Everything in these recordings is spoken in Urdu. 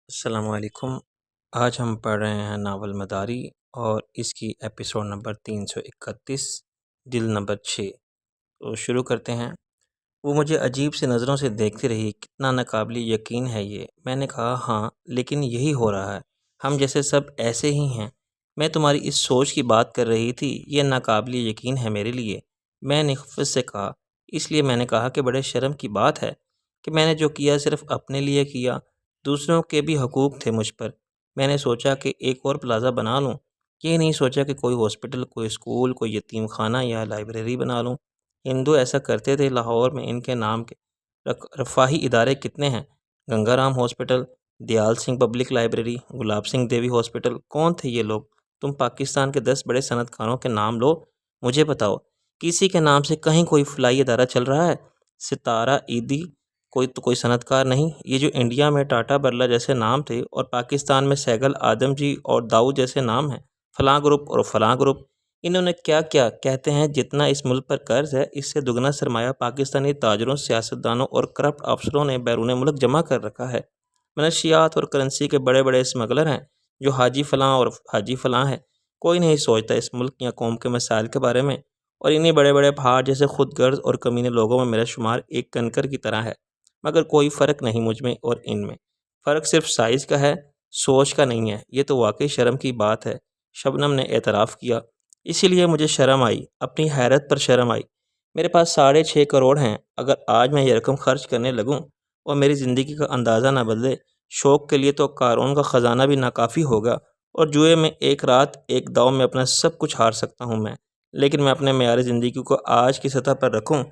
السلام علیکم۔ آج ہم پڑھ رہے ہیں ناول مداری اور اس کی ایپیسوڈ نمبر 331، دل نمبر 6۔ تو شروع کرتے ہیں۔ وہ مجھے عجیب سے نظروں سے دیکھتی رہی۔ کتنا ناقابل یقین ہے یہ، میں نے کہا۔ ہاں، لیکن یہی ہو رہا ہے، ہم جیسے سب ایسے ہی ہیں۔ میں تمہاری اس سوچ کی بات کر رہی تھی، یہ ناقابل یقین ہے میرے لیے، میں نے خفت سے کہا۔ اس لیے میں نے کہا کہ بڑے شرم کی بات ہے کہ میں نے جو کیا صرف اپنے لیے کیا، دوسروں کے بھی حقوق تھے مجھ پر۔ میں نے سوچا کہ ایک اور پلازا بنا لوں، یہ نہیں سوچا کہ کوئی ہاسپٹل، کوئی اسکول، کوئی یتیم خانہ یا لائبریری بنا لوں۔ ہندو ایسا کرتے تھے۔ لاہور میں ان کے نام کے رفاہی ادارے کتنے ہیں، Ganga Ram hospital, Dayal Singh public library, Gulab Singh Devi hospital. کون تھے یہ لوگ؟ تم پاکستان کے 10 بڑے صنعت کاروں کے نام لو، مجھے بتاؤ کسی کے نام سے کہیں کوئی فلاحی ادارہ چل رہا ہے؟ ستارہ ایدی کوئی صنعت کار نہیں۔ یہ جو انڈیا میں ٹاٹا برلا جیسے نام تھے اور پاکستان میں سہگل، آدم جی اور داؤد جیسے نام ہیں، فلاں گروپ اور فلاں گروپ، انہوں نے کیا کیا؟ کہتے ہیں جتنا اس ملک پر قرض ہے، اس سے دگنا سرمایہ پاکستانی تاجروں، سیاستدانوں اور کرپٹ افسروں نے بیرون ملک جمع کر رکھا ہے۔ منشیات اور کرنسی کے بڑے بڑے اسمگلر ہیں، جو حاجی فلاں اور حاجی فلاں ہے۔ کوئی نہیں سوچتا اس ملک یا قوم کے مسائل کے بارے میں، اور انہی بڑے بڑے پہاڑ جیسے خود غرض اور کمینے لوگوں میں میرا شمار ایک کنکر کی طرح ہے، مگر کوئی فرق نہیں مجھ میں اور ان میں۔ فرق صرف سائز کا ہے، سوچ کا نہیں ہے۔ یہ تو واقعی شرم کی بات ہے، شبنم نے اعتراف کیا۔ اسی لیے مجھے شرم آئی، اپنی حیرت پر شرم آئی۔ میرے پاس 6.5 کروڑ ہیں، اگر آج میں یہ رقم خرچ کرنے لگوں اور میری زندگی کا اندازہ نہ بدلے، شوق کے لیے تو قارون کا خزانہ بھی ناکافی ہوگا، اور جوئے میں ایک رات ایک داؤ میں اپنا سب کچھ ہار سکتا ہوں میں۔ لیکن میں اپنے معیار زندگی کو آج کی سطح پر رکھوں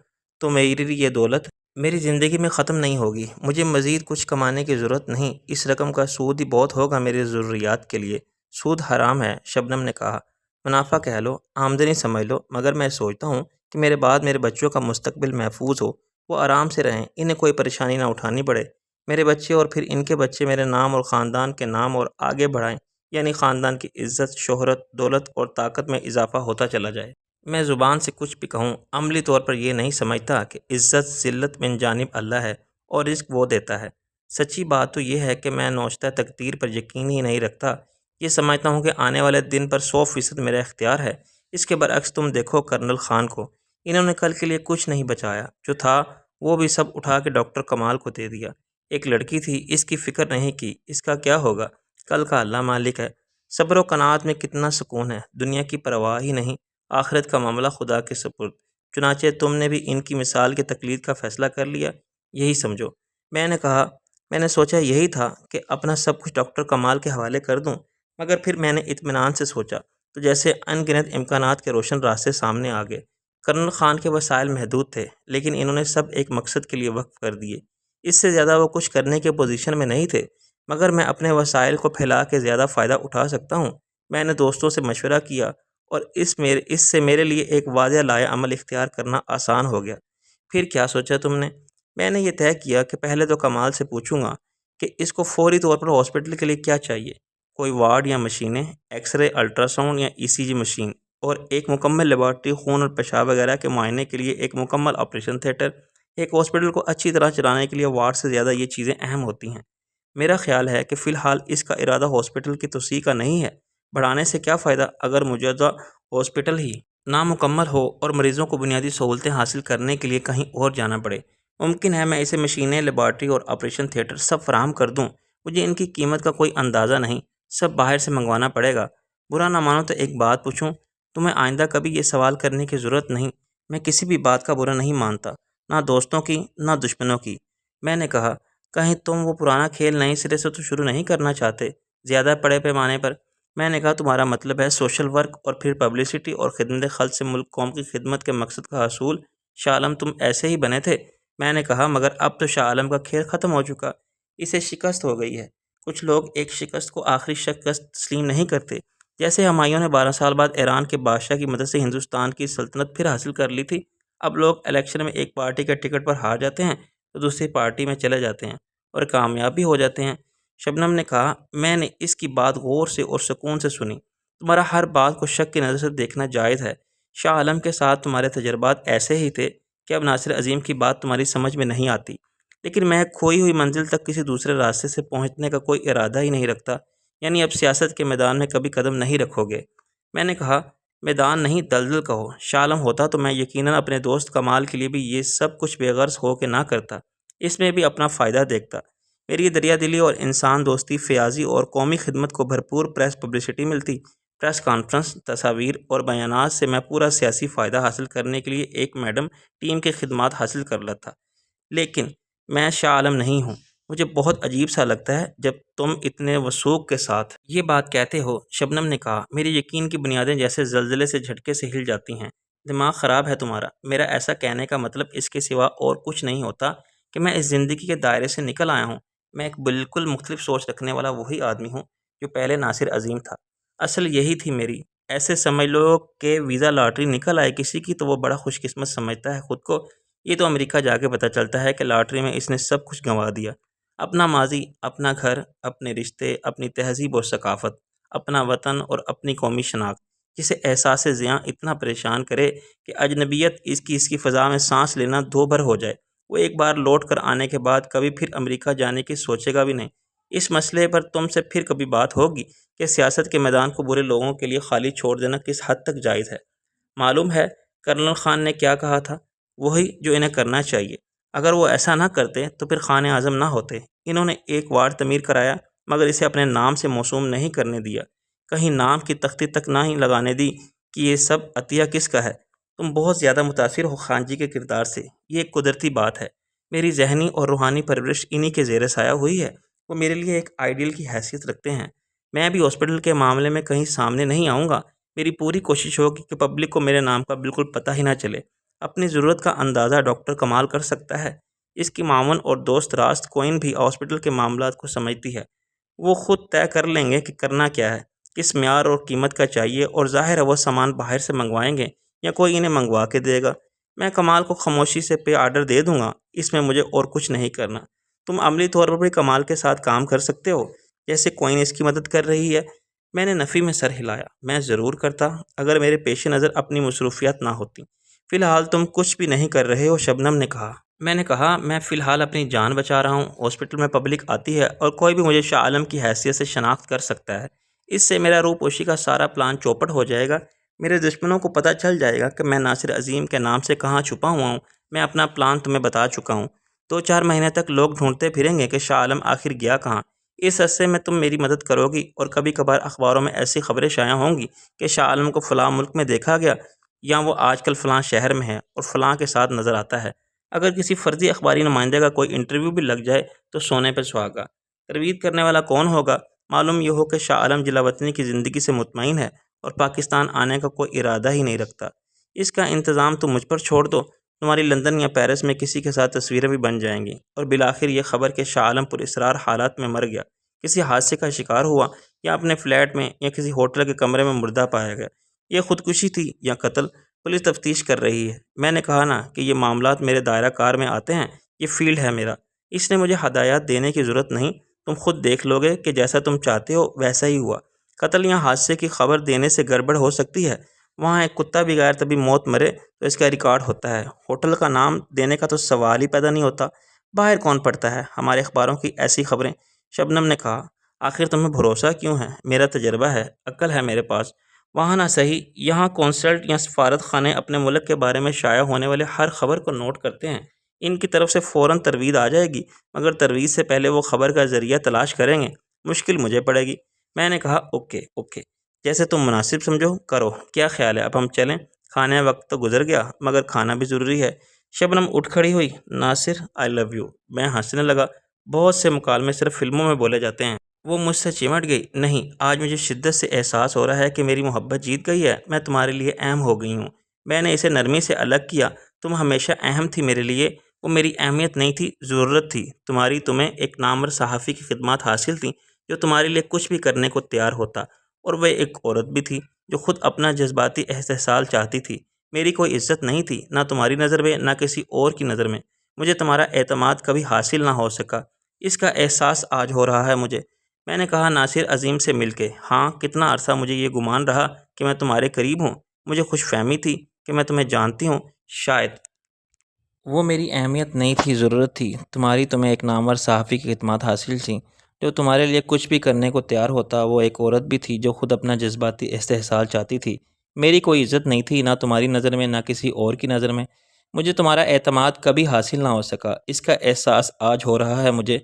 تو میری یہ دولت میری زندگی میں ختم نہیں ہوگی۔ مجھے مزید کچھ کمانے کی ضرورت نہیں، اس رقم کا سود ہی بہت ہوگا میری ضروریات کے لیے۔ سود حرام ہے، شبنم نے کہا۔ منافع کہہ لو، آمدنی سمجھ لو، مگر میں سوچتا ہوں کہ میرے بعد میرے بچوں کا مستقبل محفوظ ہو، وہ آرام سے رہیں، انہیں کوئی پریشانی نہ اٹھانی پڑے۔ میرے بچے اور پھر ان کے بچے میرے نام اور خاندان کے نام اور آگے بڑھائیں، یعنی خاندان کی عزت، شہرت، دولت اور طاقت میں اضافہ ہوتا چلا جائے۔ میں زبان سے کچھ بھی کہوں، عملی طور پر یہ نہیں سمجھتا کہ عزت ذلت من جانب اللہ ہے اور رزق وہ دیتا ہے۔ سچی بات تو یہ ہے کہ میں نوشتہ تقدیر پر یقین ہی نہیں رکھتا۔ یہ سمجھتا ہوں کہ آنے والے دن پر 100% میرا اختیار ہے۔ اس کے برعکس تم دیکھو کرنل خان کو، انہوں نے کل کے لیے کچھ نہیں بچایا، جو تھا وہ بھی سب اٹھا کے ڈاکٹر کمال کو دے دیا۔ ایک لڑکی تھی، اس کی فکر نہیں کی، اس کا کیا ہوگا، کل کا اللہ مالک ہے۔ صبر و قناعت میں کتنا سکون ہے، دنیا کی پرواہ ہی نہیں، آخرت کا معاملہ خدا کے سپرد۔ چنانچہ تم نے بھی ان کی مثال کی تقلید کا فیصلہ کر لیا، یہی سمجھو۔ میں نے کہا، میں نے سوچا یہی تھا کہ اپنا سب کچھ ڈاکٹر کمال کے حوالے کر دوں، مگر پھر میں نے اطمینان سے سوچا تو جیسے ان گنت امکانات کے روشن راستے سامنے آ گئے۔ کرنل خان کے وسائل محدود تھے، لیکن انہوں نے سب ایک مقصد کے لیے وقف کر دیے۔ اس سے زیادہ وہ کچھ کرنے کے پوزیشن میں نہیں تھے، مگر میں اپنے وسائل کو پھیلا کے زیادہ فائدہ اٹھا سکتا ہوں۔ میں نے دوستوں سے مشورہ کیا اور اس سے میرے لیے ایک واضح لائے عمل اختیار کرنا آسان ہو گیا۔ پھر کیا سوچا تم نے؟ میں نے یہ طے کیا کہ پہلے تو کمال سے پوچھوں گا کہ اس کو فوری طور پر ہاسپٹل کے لیے کیا چاہیے، کوئی وارڈ یا مشینیں، ایکس رے، الٹرا ساؤنڈ یا ای سی جی مشین، اور ایک مکمل لیبارٹری، خون اور پیشاب وغیرہ کے معائنے کے لیے ایک مکمل آپریشن تھیٹر۔ ایک ہاسپٹل کو اچھی طرح چلانے کے لیے وارڈ سے زیادہ یہ چیزیں اہم ہوتی ہیں۔ میرا خیال ہے کہ فی الحال اس کا ارادہ ہاسپٹل کی توسیع کا نہیں ہے۔ بڑھانے سے کیا فائدہ اگر موجودہ ہاسپٹل ہی نامکمل ہو اور مریضوں کو بنیادی سہولتیں حاصل کرنے کے لیے کہیں اور جانا پڑے۔ ممکن ہے میں اسے مشینیں، لیبارٹری اور آپریشن تھیٹر سب فراہم کر دوں، مجھے ان کی قیمت کا کوئی اندازہ نہیں، سب باہر سے منگوانا پڑے گا۔ برا نہ مانو تو ایک بات پوچھوں، تمہیں آئندہ کبھی یہ سوال کرنے کی ضرورت نہیں۔ میں کسی بھی بات کا برا نہیں مانتا، نہ دوستوں کی نہ دشمنوں کی۔ میں نے کہا، کہیں تم وہ پرانا کھیل نئے سرے سے تو شروع نہیں کرنا چاہتے، زیادہ بڑے پیمانے پر؟ میں نے کہا، تمہارا مطلب ہے سوشل ورک اور پھر پبلسٹی اور خدمت خلق سے ملک قوم کی خدمت کے مقصد کا حصول؟ شاہ عالم تم ایسے ہی بنے تھے۔ میں نے کہا، مگر اب تو شاہ عالم کا کھیل ختم ہو چکا، اسے شکست ہو گئی ہے۔ کچھ لوگ ایک شکست کو آخری شکست تسلیم نہیں کرتے، جیسے ہمایوں نے 12 سال بعد ایران کے بادشاہ کی مدد سے ہندوستان کی سلطنت پھر حاصل کر لی تھی۔ اب لوگ الیکشن میں ایک پارٹی کے ٹکٹ پر ہار جاتے ہیں تو دوسری پارٹی میں چلے جاتے ہیں اور کامیاب بھی ہو جاتے ہیں۔ شبنم نے کہا، میں نے اس کی بات غور سے اور سکون سے سنی۔ تمہارا ہر بات کو شک کی نظر سے دیکھنا جائز ہے۔ شاہ عالم کے ساتھ تمہارے تجربات ایسے ہی تھے کہ اب ناصر عظیم کی بات تمہاری سمجھ میں نہیں آتی۔ لیکن میں کھوئی ہوئی منزل تک کسی دوسرے راستے سے پہنچنے کا کوئی ارادہ ہی نہیں رکھتا، یعنی اب سیاست کے میدان میں کبھی قدم نہیں رکھو گے؟ میں نے کہا، میدان نہیں دلدل کہو، شاہ عالم ہوتا تو میں یقیناً اپنے دوست کمال کے لیے بھی یہ سب کچھ بے غرض ہو کے نہ کرتا، اس میں بھی اپنا فائدہ دیکھتا۔ میری دریا دلی اور انسان دوستی، فیاضی اور قومی خدمت کو بھرپور پریس پبلسٹی ملتی، پریس کانفرنس، تصاویر اور بیانات سے میں پورا سیاسی فائدہ حاصل کرنے کے لیے ایک میڈم ٹیم کے خدمات حاصل کر لیتا۔ لیکن میں شاہ عالم نہیں ہوں۔ مجھے بہت عجیب سا لگتا ہے جب تم اتنے وثوق کے ساتھ یہ بات کہتے ہو، شبنم نے کہا۔ میری یقین کی بنیادیں جیسے زلزلے سے جھٹکے سے ہل جاتی ہیں۔ دماغ خراب ہے تمہارا۔ میرا ایسا کہنے کا مطلب اس کے سوا اور کچھ نہیں ہوتا کہ میں اس زندگی کے دائرے سے نکل آیا ہوں۔ میں ایک بالکل مختلف سوچ رکھنے والا وہی آدمی ہوں جو پہلے ناصر عظیم تھا۔ اصل یہی تھی میری۔ ایسے سمجھ لو کہ ویزا لاٹری نکل آئے کسی کی تو وہ بڑا خوش قسمت سمجھتا ہے خود کو۔ یہ تو امریکہ جا کے پتہ چلتا ہے کہ لاٹری میں اس نے سب کچھ گنوا دیا، اپنا ماضی، اپنا گھر، اپنے رشتے، اپنی تہذیب و ثقافت، اپنا وطن اور اپنی قومی شناخت۔ جسے احساس زیاں اتنا پریشان کرے کہ اجنبیت اس کی فضا میں سانس لینا دو بھر ہو جائے، وہ ایک بار لوٹ کر آنے کے بعد کبھی پھر امریکہ جانے کی سوچے گا بھی نہیں۔ اس مسئلے پر تم سے پھر کبھی بات ہوگی کہ سیاست کے میدان کو برے لوگوں کے لیے خالی چھوڑ دینا کس حد تک جائز ہے۔ معلوم ہے کرنل خان نے کیا کہا تھا؟ وہی جو انہیں کرنا چاہیے۔ اگر وہ ایسا نہ کرتے تو پھر خان اعظم نہ ہوتے۔ انہوں نے ایک وارڈ تعمیر کرایا مگر اسے اپنے نام سے موسوم نہیں کرنے دیا، کہیں نام کی تختی تک نہ ہی لگانے دی کہ یہ سب عطیہ کس کا ہے۔ تم بہت زیادہ متاثر ہو خان جی کے کردار سے، یہ ایک قدرتی بات ہے۔ میری ذہنی اور روحانی پرورش انہی کے زیر سایہ ہوئی ہے۔ وہ میرے لیے ایک آئیڈیل کی حیثیت رکھتے ہیں۔ میں بھی ہاسپٹل کے معاملے میں کہیں سامنے نہیں آؤں گا۔ میری پوری کوشش ہوگی کہ پبلک کو میرے نام کا بالکل پتہ ہی نہ چلے۔ اپنی ضرورت کا اندازہ ڈاکٹر کمال کر سکتا ہے۔ اس کی معاون اور دوست راست کوئن بھی ہاسپٹل کے معاملات کو سمجھتی ہے۔ وہ خود طے کر لیں گے کہ کرنا کیا ہے، کس معیار اور قیمت کا چاہیے، اور ظاہر ہے وہ سامان باہر سے منگوائیں گے یا کوئی انہیں منگوا کے دے گا۔ میں کمال کو خاموشی سے پے آرڈر دے دوں گا، اس میں مجھے اور کچھ نہیں کرنا۔ تم عملی طور پر بھی کمال کے ساتھ کام کر سکتے ہو جیسے کوئن اس کی مدد کر رہی ہے۔ میں نے نفی میں سر ہلایا۔ میں ضرور کرتا اگر میرے پیش نظر اپنی مصروفیات نہ ہوتی۔ فی الحال تم کچھ بھی نہیں کر رہے ہو، شبنم نے کہا۔ میں نے کہا، میں فی الحال اپنی جان بچا رہا ہوں۔ ہاسپٹل میں پبلک آتی ہے اور کوئی بھی مجھے شاہ عالم کی حیثیت سے شناخت کر سکتا ہے۔ اس سے میرا روپوشی کا سارا پلان چوپٹ ہو جائے گا۔ میرے دشمنوں کو پتہ چل جائے گا کہ میں ناصر عظیم کے نام سے کہاں چھپا ہوا ہوں۔ میں اپنا پلان تمہیں بتا چکا ہوں۔ 2-4 مہینے تک لوگ ڈھونڈتے پھریں گے کہ شاہ عالم آخر گیا کہاں۔ اس عرصے میں تم میری مدد کرو گی اور کبھی کبھار اخباروں میں ایسی خبریں شائع ہوں گی کہ شاہ عالم کو فلاں ملک میں دیکھا گیا، یا وہ آج کل فلاں شہر میں ہے اور فلاں کے ساتھ نظر آتا ہے۔ اگر کسی فرضی اخباری نمائندے کا کوئی انٹرویو بھی لگ جائے تو سونے پہ سہاگا۔ ترویج کرنے والا کون ہوگا؟ معلوم یہ ہو کہ شاہ عالم جلا وطنی کی زندگی سے مطمئن ہے اور پاکستان آنے کا کوئی ارادہ ہی نہیں رکھتا۔ اس کا انتظام تم مجھ پر چھوڑ دو۔ تمہاری لندن یا پیرس میں کسی کے ساتھ تصویریں بھی بن جائیں گی، اور بالآخر یہ خبر کہ شاہ عالم پر اسرار حالات میں مر گیا، کسی حادثے کا شکار ہوا، یا اپنے فلیٹ میں یا کسی ہوٹل کے کمرے میں مردہ پایا گیا۔ یہ خودکشی تھی یا قتل؟ پولیس تفتیش کر رہی ہے۔ میں نے کہا نا کہ یہ معاملات میرے دائرہ کار میں آتے ہیں، یہ فیلڈ ہے میرا۔ اس نے مجھے ہدایات دینے کی ضرورت نہیں، تم خود دیکھ لو گے کہ جیسا تم چاہتے ہو ویسا ہی ہوا۔ قتل یا حادثے کی خبر دینے سے گڑبڑ ہو سکتی ہے، وہاں ایک کتا بھی غیر طبی موت مرے تو اس کا ریکارڈ ہوتا ہے، ہوٹل کا نام دینے کا تو سوال ہی پیدا نہیں ہوتا۔ باہر کون پڑتا ہے ہمارے اخباروں کی ایسی خبریں؟ شبنم نے کہا۔ آخر تمہیں بھروسہ کیوں ہے؟ میرا تجربہ ہے، عقل ہے میرے پاس۔ وہاں نہ صحیح، یہاں کونسلٹ یا سفارت خانے اپنے ملک کے بارے میں شائع ہونے والے ہر خبر کو نوٹ کرتے ہیں۔ ان کی طرف سے فوراً ترویج آ جائے گی، مگر ترویج سے پہلے وہ خبر کا ذریعہ تلاش کریں گے۔ مشکل مجھے پڑے گی۔ میں نے کہا، اوکے، جیسے تم مناسب سمجھو کرو۔ کیا خیال ہے اب ہم چلیں؟ کھانے وقت تو گزر گیا مگر کھانا بھی ضروری ہے۔ شبنم اٹھ کھڑی ہوئی۔ ناصر آئی لو یو۔ میں ہنسنے لگا۔ بہت سے مکالمے صرف فلموں میں بولے جاتے ہیں۔ وہ مجھ سے چمٹ گئی۔ نہیں، آج مجھے شدت سے احساس ہو رہا ہے کہ میری محبت جیت گئی ہے، میں تمہارے لیے اہم ہو گئی ہوں۔ میں نے اسے نرمی سے الگ کیا۔ تم ہمیشہ اہم تھی میرے لیے۔ وہ میری اہمیت نہیں تھی، ضرورت تھی تمہاری۔ تمہیں ایک نامور صحافی کی خدمات حاصل تھیں جو تمہارے لیے کچھ بھی کرنے کو تیار ہوتا، اور وہ ایک عورت بھی تھی جو خود اپنا جذباتی استحصال چاہتی تھی۔ میری کوئی عزت نہیں تھی، نہ تمہاری نظر میں نہ کسی اور کی نظر میں۔ مجھے تمہارا اعتماد کبھی حاصل نہ ہو سکا، اس کا احساس آج ہو رہا ہے مجھے۔ میں نے کہا، ناصر عظیم سے مل کے؟ ہاں، کتنا عرصہ مجھے یہ گمان رہا کہ میں تمہارے قریب ہوں۔ مجھے خوش فہمی تھی کہ میں تمہیں جانتی ہوں، شاید وہ میری اہمیت نہیں تھی، ضرورت تھی تمہاری۔ تمہیں ایک نامور صحافی کی خدمات حاصل تھیں جو تمہارے لیے کچھ بھی کرنے کو تیار ہوتا۔ وہ ایک عورت بھی تھی جو خود اپنا جذباتی استحصال چاہتی تھی۔ میری کوئی عزت نہیں تھی، نہ تمہاری نظر میں نہ کسی اور کی نظر میں۔ مجھے تمہارا اعتماد کبھی حاصل نہ ہو سکا، اس کا احساس آج ہو رہا ہے مجھے۔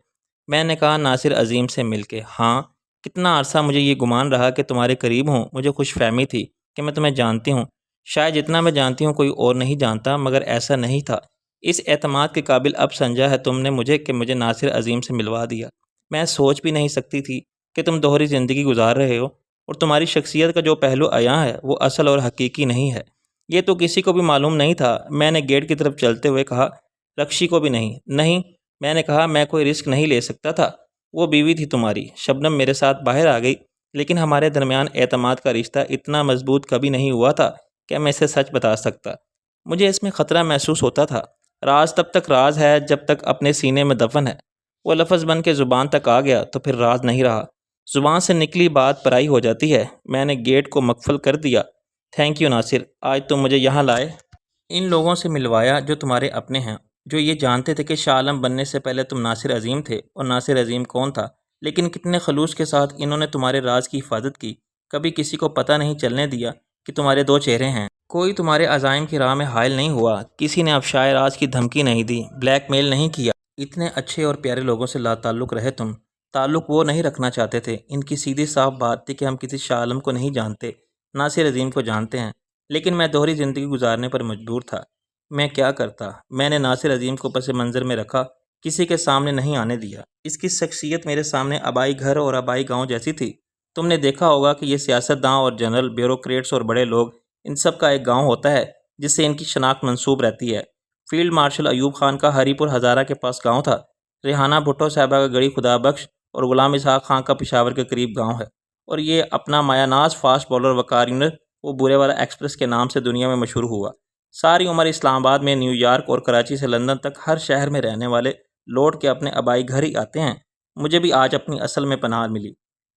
میں نے کہا ناصر عظیم سے مل کے۔ ہاں، کتنا عرصہ مجھے یہ گمان رہا کہ تمہارے قریب ہوں۔ مجھے خوش فہمی تھی کہ میں تمہیں جانتی ہوں، شاید جتنا میں جانتی ہوں کوئی اور نہیں جانتا، مگر ایسا نہیں تھا۔ اس اعتماد کے قابل اب سمجھا ہے تم نے مجھے کہ مجھے ناصر عظیم سے ملوا دیا۔ میں سوچ بھی نہیں سکتی تھی کہ تم دوہری زندگی گزار رہے ہو، اور تمہاری شخصیت کا جو پہلو عیاں ہے وہ اصل اور حقیقی نہیں ہے۔ یہ تو کسی کو بھی معلوم نہیں تھا۔ میں نے گیٹ کی طرف چلتے ہوئے کہا، رکشی کو بھی نہیں؟ نہیں، میں نے کہا، میں کوئی رسک نہیں لے سکتا تھا۔ وہ بیوی تھی تمہاری۔ شبنم میرے ساتھ باہر آ گئی، لیکن ہمارے درمیان اعتماد کا رشتہ اتنا مضبوط کبھی نہیں ہوا تھا کہ میں اسے سچ بتا سکتا۔ مجھے اس میں خطرہ محسوس ہوتا تھا۔ راز تب تک راز ہے جب تک اپنے سینے میں دفن ہے۔ وہ لفظ بن کے زبان تک آ گیا تو پھر راز نہیں رہا۔ زبان سے نکلی بات پرائی ہو جاتی ہے۔ میں نے گیٹ کو مقفل کر دیا۔ تھینک یو ناصر، آج تم مجھے یہاں لائے، ان لوگوں سے ملوایا جو تمہارے اپنے ہیں، جو یہ جانتے تھے کہ شاہ عالم بننے سے پہلے تم ناصر عظیم تھے، اور ناصر عظیم کون تھا۔ لیکن کتنے خلوص کے ساتھ انہوں نے تمہارے راز کی حفاظت کی۔ کبھی کسی کو پتہ نہیں چلنے دیا کہ تمہارے دو چہرے ہیں۔ کوئی تمہارے عزائم کی راہ میں حائل نہیں ہوا، کسی نے افشائے راز کی دھمکی نہیں دی، بلیک میل نہیں کیا۔ اتنے اچھے اور پیارے لوگوں سے لا تعلق رہے تم۔ تعلق وہ نہیں رکھنا چاہتے تھے۔ ان کی سیدھی صاف بات تھی کہ ہم کسی شاہ عالم کو نہیں جانتے، ناصر عظیم کو جانتے ہیں۔ لیکن میں دوہری زندگی گزارنے پر مجبور تھا۔ میں کیا کرتا؟ میں نے ناصر عظیم کو پس منظر میں رکھا، کسی کے سامنے نہیں آنے دیا۔ اس کی شخصیت میرے سامنے آبائی گھر اور آبائی گاؤں جیسی تھی۔ تم نے دیکھا ہوگا کہ یہ سیاست داں اور جنرل، بیوروکریٹس اور بڑے لوگ، ان سب کا ایک گاؤں ہوتا ہے جس سے ان کی شناخت منسوب رہتی ہے۔ فیلڈ مارشل ایوب خان کا ہری پور ہزارہ کے پاس گاؤں تھا۔ ریحانہ بھٹو صاحبہ کا گڑھی خدا بخش اور غلام اسحاق خان کا پشاور کے قریب گاؤں ہے۔ اور یہ اپنا مایہ ناز فاسٹ بولر وقار یونر، وہ بورے والا ایکسپریس کے نام سے دنیا میں مشہور ہوا۔ ساری عمر اسلام آباد میں، نیو یارک اور کراچی سے لندن تک ہر شہر میں رہنے والے لوٹ کے اپنے آبائی گھر ہی آتے ہیں۔ مجھے بھی آج اپنی اصل میں پناہ ملی۔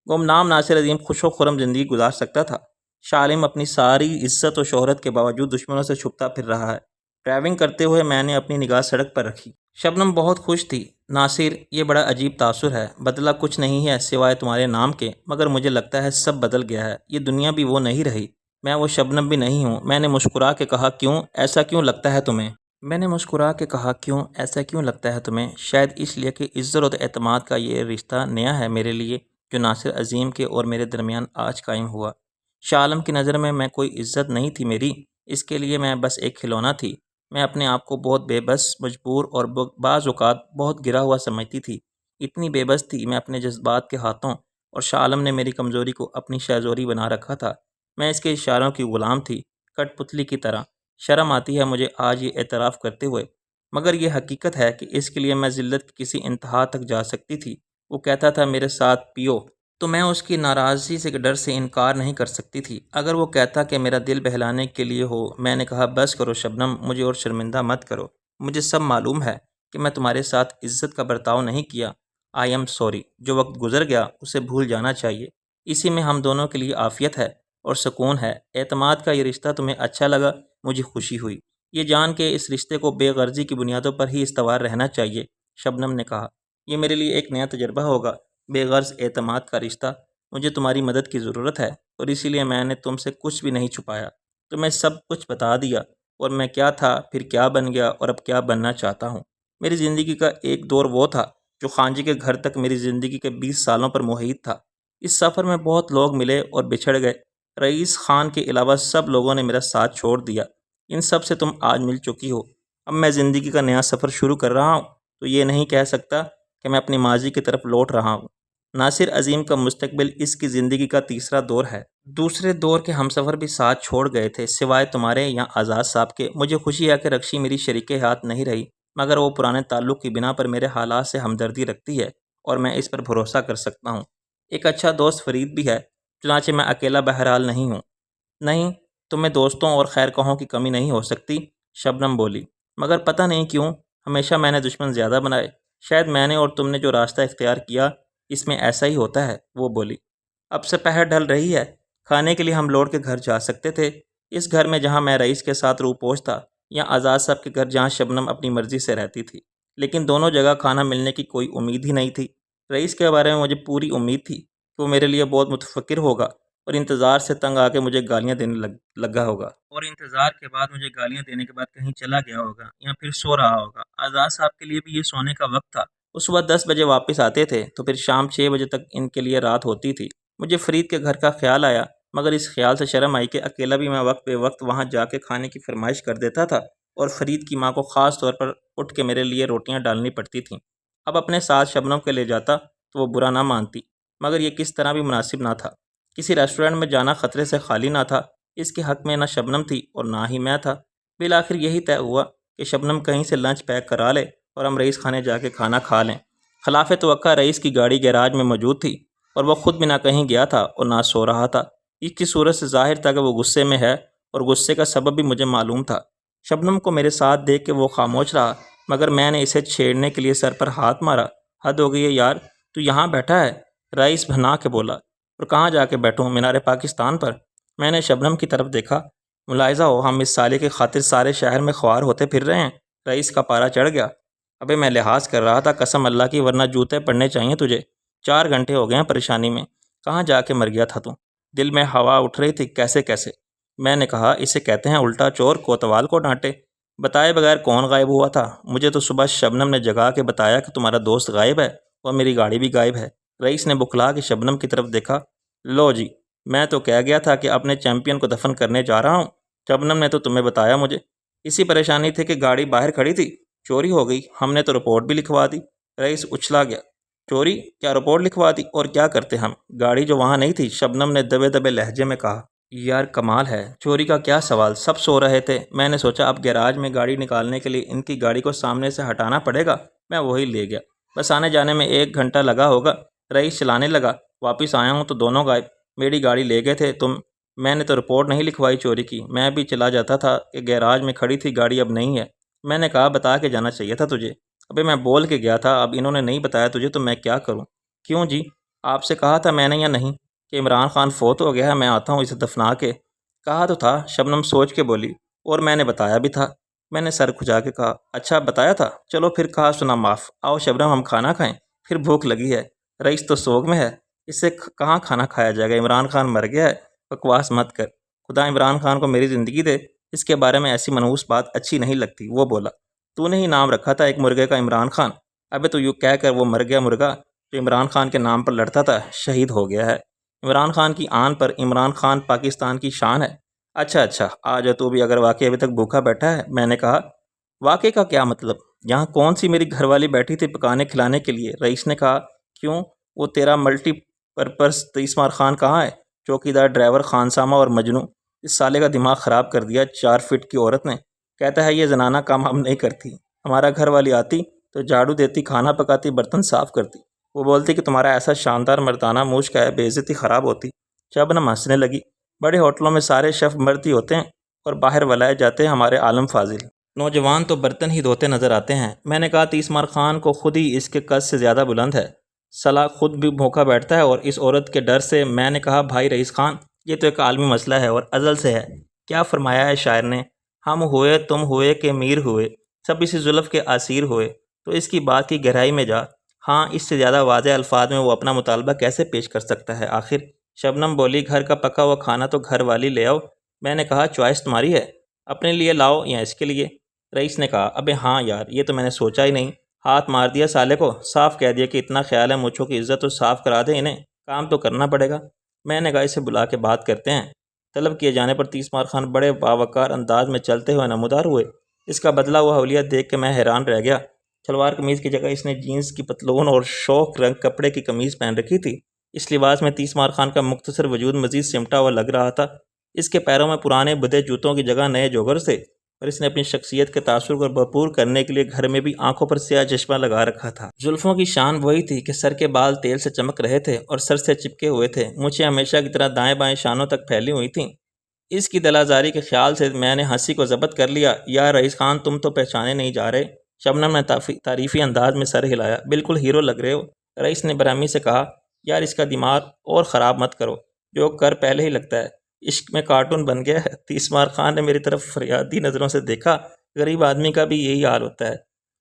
گمنام ناصر عظیم خوش و خرم زندگی گزار سکتا تھا۔ شاہ عالم اپنی ساری عزت و شہرت کے باوجود دشمنوں سے چھپتا پھر رہا ہے۔ ڈرائیونگ کرتے ہوئے میں نے اپنی نگاہ سڑک پر رکھی۔ شبنم بہت خوش تھی۔ ناصر، یہ بڑا عجیب تاثر ہے، بدلا کچھ نہیں ہے سوائے تمہارے نام کے، مگر مجھے لگتا ہے سب بدل گیا ہے۔ یہ دنیا بھی وہ نہیں رہی، میں وہ شبنم بھی نہیں ہوں۔ میں نے مسکرا کے کہا، کیوں؟ ایسا کیوں لگتا ہے تمہیں؟ میں نے مسکرا کے کہا، کیوں ایسا کیوں لگتا ہے تمہیں؟ شاید اس لیے کہ عزت و اعتماد کا یہ رشتہ نیا ہے میرے لیے، جو ناصر عظیم کے اور میرے درمیان آج قائم ہوا۔ شاہ عالم کی نظر میں کوئی عزت نہیں تھی میری، اس کے لیے میں بس ایک کھلونا تھی۔ میں اپنے آپ کو بہت بے بس، مجبور اور بعض اوقات بہت گرا ہوا سمجھتی تھی۔ اتنی بے بس تھی میں اپنے جذبات کے ہاتھوں، اور شاہ عالم نے میری کمزوری کو اپنی شہزوری بنا رکھا تھا۔ میں اس کے اشاروں کی غلام تھی، کٹ پتلی کی طرح۔ شرم آتی ہے مجھے آج یہ اعتراف کرتے ہوئے، مگر یہ حقیقت ہے کہ اس کے لیے میں ذلت کی کسی انتہا تک جا سکتی تھی۔ وہ کہتا تھا میرے ساتھ پیو، تو میں اس کی ناراضی سے ڈر سے انکار نہیں کر سکتی تھی۔ اگر وہ کہتا کہ میرا دل بہلانے کے لیے ہو، میں نے کہا، بس کرو شبنم، مجھے اور شرمندہ مت کرو۔ مجھے سب معلوم ہے کہ میں تمہارے ساتھ عزت کا برتاؤ نہیں کیا۔ I am sorry. جو وقت گزر گیا اسے بھول جانا چاہیے۔ اسی میں ہم دونوں کے لیے عافیت ہے اور سکون ہے۔ اعتماد کا یہ رشتہ تمہیں اچھا لگا، مجھے خوشی ہوئی، یہ جان کے اس رشتے کو بے غرضی کی بنیادوں پر ہی استوار رہنا چاہیے۔ شبنم نے کہا، یہ میرے لیے ایک نیا تجربہ ہوگا، بے غرض اعتماد کا رشتہ۔ مجھے تمہاری مدد کی ضرورت ہے، اور اسی لیے میں نے تم سے کچھ بھی نہیں چھپایا، تمہیں سب کچھ بتا دیا، اور میں کیا تھا، پھر کیا بن گیا، اور اب کیا بننا چاہتا ہوں۔ میری زندگی کا ایک دور وہ تھا جو خانجی کے گھر تک میری زندگی کے 20 سالوں پر محیط تھا۔ اس سفر میں بہت لوگ ملے اور بچھڑ گئے۔ رئیس خان کے علاوہ سب لوگوں نے میرا ساتھ چھوڑ دیا۔ ان سب سے تم آج مل چکی ہو۔ اب میں زندگی کا نیا سفر شروع کر رہا ہوں، تو یہ نہیں کہہ سکتا کہ میں اپنی ماضی کی طرف لوٹ رہا ہوں۔ ناصر عظیم کا مستقبل اس کی زندگی کا تیسرا دور ہے۔ دوسرے دور کے ہم سفر بھی ساتھ چھوڑ گئے تھے، سوائے تمہارے یا آزاد صاحب کے۔ مجھے خوشی ہے کہ رکشی میری شریک ہاتھ نہیں رہی، مگر وہ پرانے تعلق کی بنا پر میرے حالات سے ہمدردی رکھتی ہے، اور میں اس پر بھروسہ کر سکتا ہوں۔ ایک اچھا دوست فرید بھی ہے، چنانچہ میں اکیلا بہرحال نہیں ہوں۔ نہیں، تمہیں دوستوں اور خیر خواہوں کی کمی نہیں ہو سکتی، شبنم بولی، مگر پتہ نہیں کیوں ہمیشہ میں نے دشمن زیادہ بنائے۔ شاید میں نے اور تم نے جو راستہ اختیار کیا، اس میں ایسا ہی ہوتا ہے، وہ بولی۔ اب سے پہر ڈھل رہی ہے، کھانے کے لیے ہم لوٹ کے گھر جا سکتے تھے، اس گھر میں جہاں میں رئیس کے ساتھ روپوش تھا۔ یا آزاد صاحب کے گھر جہاں شبنم اپنی مرضی سے رہتی تھی، لیکن دونوں جگہ کھانا ملنے کی کوئی امید ہی نہیں تھی۔ رئیس کے بارے میں مجھے پوری امید تھی کہ وہ میرے لیے بہت متفکر ہوگا اور انتظار سے تنگ آ کے مجھے گالیاں دینے لگا ہوگا، اور انتظار کے بعد مجھے گالیاں دینے کے بعد کہیں چلا گیا ہوگا یا پھر سو رہا ہوگا۔ آزاد صاحب کے لیے بھی یہ سونے کا وقت تھا۔ وہ صبح 10 بجے واپس آتے تھے تو پھر شام 6 بجے تک ان کے لیے رات ہوتی تھی۔ مجھے فرید کے گھر کا خیال آیا، مگر اس خیال سے شرم آئی کہ اکیلا بھی میں وقت بے وقت وہاں جا کے کھانے کی فرمائش کر دیتا تھا، اور فرید کی ماں کو خاص طور پر اٹھ کے میرے لیے روٹیاں ڈالنی پڑتی تھیں۔ اب اپنے ساتھ شبنم کے لے جاتا تو وہ برا نہ مانتی، مگر یہ کس طرح بھی مناسب نہ تھا۔ کسی ریسٹورنٹ میں جانا خطرے سے خالی نہ تھا۔ اس کے حق میں نہ شبنم تھی اور نہ ہی میں تھا۔ بالآخر یہی طے ہوا کہ شبنم کہیں سے لنچ پیک کرا لے اور ہم رئیس خانے جا کے کھانا کھا لیں۔ خلاف توقع رئیس کی گاڑی گیراج میں موجود تھی اور وہ خود بھی نہ کہیں گیا تھا اور نہ سو رہا تھا۔ اس کی صورت سے ظاہر تھا کہ وہ غصے میں ہے، اور غصے کا سبب بھی مجھے معلوم تھا۔ شبنم کو میرے ساتھ دیکھ کے وہ خاموش رہا، مگر میں نے اسے چھیڑنے کے لیے سر پر ہاتھ مارا۔ حد ہو گئی ہے یار، تو یہاں بیٹھا ہے؟ رئیس بھنا کے بولا۔ اور کہاں جا کے بیٹھوں؟ مینار پاکستان پر؟ میں نے شبنم کی طرف دیکھا۔ ملاحظہ ہو ہم اس سالے کی خاطر سارے شہر میں خوار ہوتے پھر رہے ہیں۔ رئیس کا پارا چڑھ گیا۔ ابے میں لحاظ کر رہا تھا، قسم اللہ کی، ورنہ جوتے پڑنے چاہیے تجھے۔ 4 گھنٹے ہو گئے ہیں پریشانی میں، کہاں جا کے مر گیا تھا تو؟ دل میں ہوا اٹھ رہی تھی، کیسے کیسے۔ میں نے کہا اسے کہتے ہیں الٹا چور، کوتوال کو ڈانٹے۔ بتائے بغیر کون غائب ہوا تھا؟ مجھے تو صبح شبنم نے جگا کے بتایا کہ تمہارا دوست غائب ہے اور میری گاڑی بھی غائب ہے۔ رئیس نے بکھلا کے شبنم کی طرف دیکھا۔ لو جی، میں تو کہہ گیا تھا کہ اپنے چیمپئن کو دفن کرنے جا رہا ہوں۔ شبنم نے تو تمہیں بتایا مجھے۔ اسی پریشانی تھی کہ گاڑی باہر کھڑی تھی، چوری ہو گئی، ہم نے تو رپورٹ بھی لکھوا دی۔ رئیس اچھلا گیا۔ چوری؟ کیا رپورٹ لکھوا دی؟ اور کیا کرتے ہم؟ گاڑی جو وہاں نہیں تھی، شبنم نے دبے دبے لہجے میں کہا۔ یار کمال ہے، چوری کا کیا سوال، سب سو رہے تھے۔ میں نے سوچا اب گیراج میں گاڑی نکالنے کے لیے ان کی گاڑی کو سامنے سے ہٹانا پڑے گا، میں وہی لے گیا۔ بس آنے جانے میں 1 گھنٹہ لگا ہوگا۔ رئیس چلانے لگا۔ واپس آیا ہوں تو دونوں غائب۔ میری گاڑی لے گئے تھے تم؟ میں نے تو رپورٹ نہیں لکھوائی چوری کی، میں بھی چلا جاتا تھا کہ گیراج میں کھڑی تھی گاڑی، اب نہیں ہے۔ میں نے کہا بتا کے جانا چاہیے تھا تجھے۔ ابے میں بول کے گیا تھا، اب انہوں نے نہیں بتایا تجھے تو میں کیا کروں؟ کیوں جی؟ آپ سے کہا تھا میں نے یا نہیں کہ عمران خان فوت ہو گیا ہے، میں آتا ہوں اسے دفنا کے؟ کہا تو تھا، شبنم سوچ کے بولی، اور میں نے بتایا بھی تھا۔ میں نے سر کھجا کے کہا اچھا بتایا تھا، چلو پھر کہا سنا معاف، آؤ شبنم ہم کھانا کھائیں، پھر بھوک لگی ہے۔ رئیس تو سوگ میں ہے، اس سے کہاں کھانا کھایا جائے گا، عمران خان مر گیا ہے۔ بکواس مت کر، خدا عمران خان کو میری زندگی دے، اس کے بارے میں ایسی منحوس بات اچھی نہیں لگتی۔ وہ بولا تو نے ہی نام رکھا تھا ایک مرغے کا عمران خان۔ ابے تو یوں کہہ کر وہ مر گیا مرغا جو عمران خان کے نام پر لڑتا تھا، شہید ہو گیا ہے۔ عمران خان کی آن پر عمران خان پاکستان کی شان ہے۔ اچھا آ جا تو بھی، اگر واقعی ابھی تک بھوکا بیٹھا ہے۔ میں نے کہا واقعی کا کیا مطلب؟ یہاں کون سی میری گھر والی بیٹھی تھی پکانے کھلانے کے لیے؟ رئیس نے کہا کیوں، وہ تیرا ملٹی پرپز تیسمار خان کہاں ہے؟ چوکیدار، ڈرائیور، خانسامہ اور مجنوں، اس سالے کا دماغ خراب کر دیا 4 فٹ کی عورت نے۔ کہتا ہے یہ زنانہ کام ہم نہیں کرتی، ہمارا گھر والی آتی تو جھاڑو دیتی، کھانا پکاتی، برتن صاف کرتی، وہ بولتی کہ تمہارا ایسا شاندار مردانہ موش کا ہے، بے عزتی خراب ہوتی۔ شبنم ہنسنے لگی۔ بڑے ہوٹلوں میں سارے شیف مرد ہی ہوتے ہیں اور باہر ولائے جاتے ہیں ہمارے عالم فاضل، نوجوان تو برتن ہی دھوتے نظر آتے ہیں۔ میں نے کہا تیسمار خان کو خود ہی اس کے قد سے زیادہ بلند ہے، سلا خود بھی بھوکا بیٹھتا ہے اور اس عورت کے ڈر سے۔ میں نے کہا بھائی رئیس خان، یہ تو ایک عالمی مسئلہ ہے اور ازل سے ہے۔ کیا فرمایا ہے شاعر نے، ہم ہوئے تم ہوئے کہ میر ہوئے، سب اسی زلف کے اسیر ہوئے۔ تو اس کی بات کی گہرائی میں جا، ہاں اس سے زیادہ واضح الفاظ میں وہ اپنا مطالبہ کیسے پیش کر سکتا ہے آخر؟ شبنم بولی گھر کا پکا ہوا کھانا تو گھر والی لے آؤ۔ میں نے کہا چوائس تمہاری ہے، اپنے لیے لاؤ یا اس کے لیے؟ رئیس نے کہا ابے ہاں یار، یہ تو میں نے سوچا ہی نہیں۔ ہاتھ مار دیا سالے کو، صاف کہہ دیا کہ اتنا خیال ہے مچھوں کی عزت تو صاف کرا دے انہیں، کام تو کرنا پڑے گا۔ میں نے کہا اسے بلا کے بات کرتے ہیں۔ طلب کیے جانے پر تیسمار خان بڑے باوقار انداز میں چلتے ہوئے نمودار ہوئے۔ اس کا بدلا ہوا حولیت دیکھ کے میں حیران رہ گیا۔ شلوار قمیض کی جگہ اس نے جینس کی پتلون اور شوق رنگ کپڑے کی قمیض پہن رکھی تھی۔ اس لباس میں تیسمار خان کا مختصر وجود مزید سمٹا ہوا لگ رہا تھا۔ اس کے پیروں میں پرانے بدھے جوتوں کی جگہ نئے جوگر تھے، اور اس نے اپنی شخصیت کے تاثر کو بھرپور کرنے کے لیے گھر میں بھی آنکھوں پر سیاہ چشمہ لگا رکھا تھا۔ زلفوں کی شان وہی تھی کہ سر کے بال تیل سے چمک رہے تھے اور سر سے چپکے ہوئے تھے۔ مونچھیں ہمیشہ کی طرح دائیں بائیں شانوں تک پھیلی ہوئی تھیں۔ اس کی دلازاری کے خیال سے میں نے ہنسی کو ضبط کر لیا۔ یار رئیس خان، تم تو پہچانے نہیں جا رہے۔ شبنم نے تعریفی انداز میں سر ہلایا۔ بالکل ہیرو لگ رہے ہو۔ رئیس نے برہمی سے کہا یار اس کا دماغ اور خراب مت کرو، جو کر پہلے ہی لگتا ہے، عشق میں کارٹون بن گیا ہے۔ تیسمار خان نے میری طرف فریادی نظروں سے دیکھا۔ غریب آدمی کا بھی یہی حال ہوتا ہے۔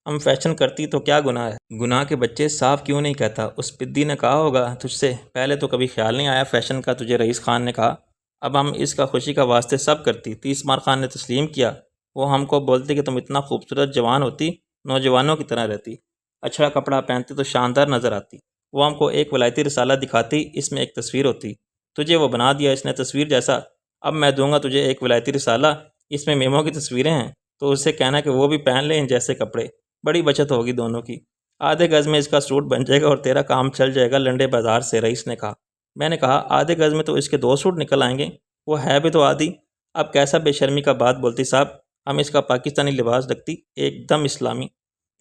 ہم فیشن کرتی تو کیا گناہ ہے؟ گناہ کے بچے صاف کیوں نہیں کہتا؟ اس پدی نے کہا ہوگا تجھ سے پہلے تو کبھی خیال نہیں آیا فیشن کا، تجھے رئیس خان نے کہا، اب ہم اس کا خوشی کا واسطے سب کرتی۔ 30 مار خان نے تسلیم کیا۔ وہ ہم کو بولتے کہ تم اتنا خوبصورت جوان ہوتی، نوجوانوں کی طرح رہتی، اچھا کپڑا پہنتی تو شاندار نظر آتی۔ وہ ہم کو ایک ولایتی رسالہ دکھاتی، اس میں ایک تصویر ہوتی، تجھے وہ بنا دیا اس نے تصویر جیسا۔ اب میں دوں گا تجھے ایک ولایتی رسالہ، اس میں میموں کی تصویریں ہیں، تو اسے کہنا کہ وہ بھی پہن لے ان جیسے کپڑے، بڑی بچت ہوگی دونوں کی۔ آدھے گز میں اس کا سوٹ بن جائے گا اور تیرا کام چل جائے گا لنڈے بازار سے، رئیس نے کہا۔ میں نے کہا آدھے گز میں تو اس کے 2 سوٹ نکل آئیں گے، وہ ہے بھی تو آدھی۔ اب کیسا بے شرمی کا بات بولتی صاحب، ہم اس کا پاکستانی لباس رکھتی، ایک دم اسلامی۔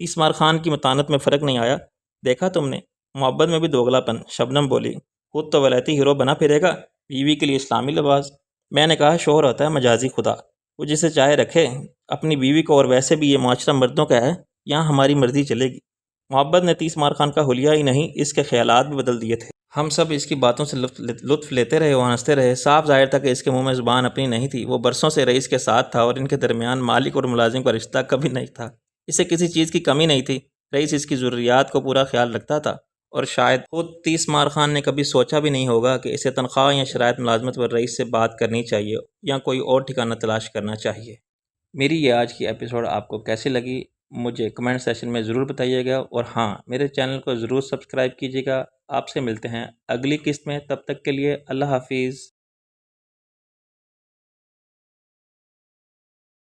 30 مار خان کی متانت میں فرق نہیں آیا۔ دیکھا تم نے، محبت میں بھی دوگلا پن، شبنم بولی۔ خود تو ولایتی ہیرو بنا پھرے گا، بیوی کے لیے اسلامی لباس۔ میں نے کہا شوہر ہوتا ہے مجازی خدا، وہ جسے چاہے رکھے اپنی بیوی کو، اور ویسے بھی یہ معاشرہ مردوں کا ہے، یہاں ہماری مرضی چلے گی۔ محبت نے 30 مار خان کا حلیہ ہی نہیں، اس کے خیالات بھی بدل دیے تھے۔ ہم سب اس کی باتوں سے لطف لیتے رہے اور ہنستے رہے۔ صاف ظاہر تھا کہ اس کے منہ میں زبان اپنی نہیں تھی، وہ برسوں سے رئیس کے ساتھ تھا اور ان کے درمیان مالک اور ملازم کا رشتہ کبھی نہیں تھا۔ اسے کسی چیز کی کمی نہیں تھی، رئیس اس کی ضروریات کو پورا خیال رکھتا تھا، اور شاید خود 30 مار خان نے کبھی سوچا بھی نہیں ہوگا کہ اسے تنخواہ یا شرائط ملازمت پر رئیس سے بات کرنی چاہیے یا کوئی اور ٹھکانہ تلاش کرنا چاہیے۔ میری یہ آج کی ایپیسوڈ آپ کو کیسی لگی مجھے کمنٹ سیشن میں ضرور بتائیے گا، اور ہاں میرے چینل کو ضرور سبسکرائب کیجیے گا۔ آپ سے ملتے ہیں اگلی قسط میں، تب تک کے لیے اللہ حافظ۔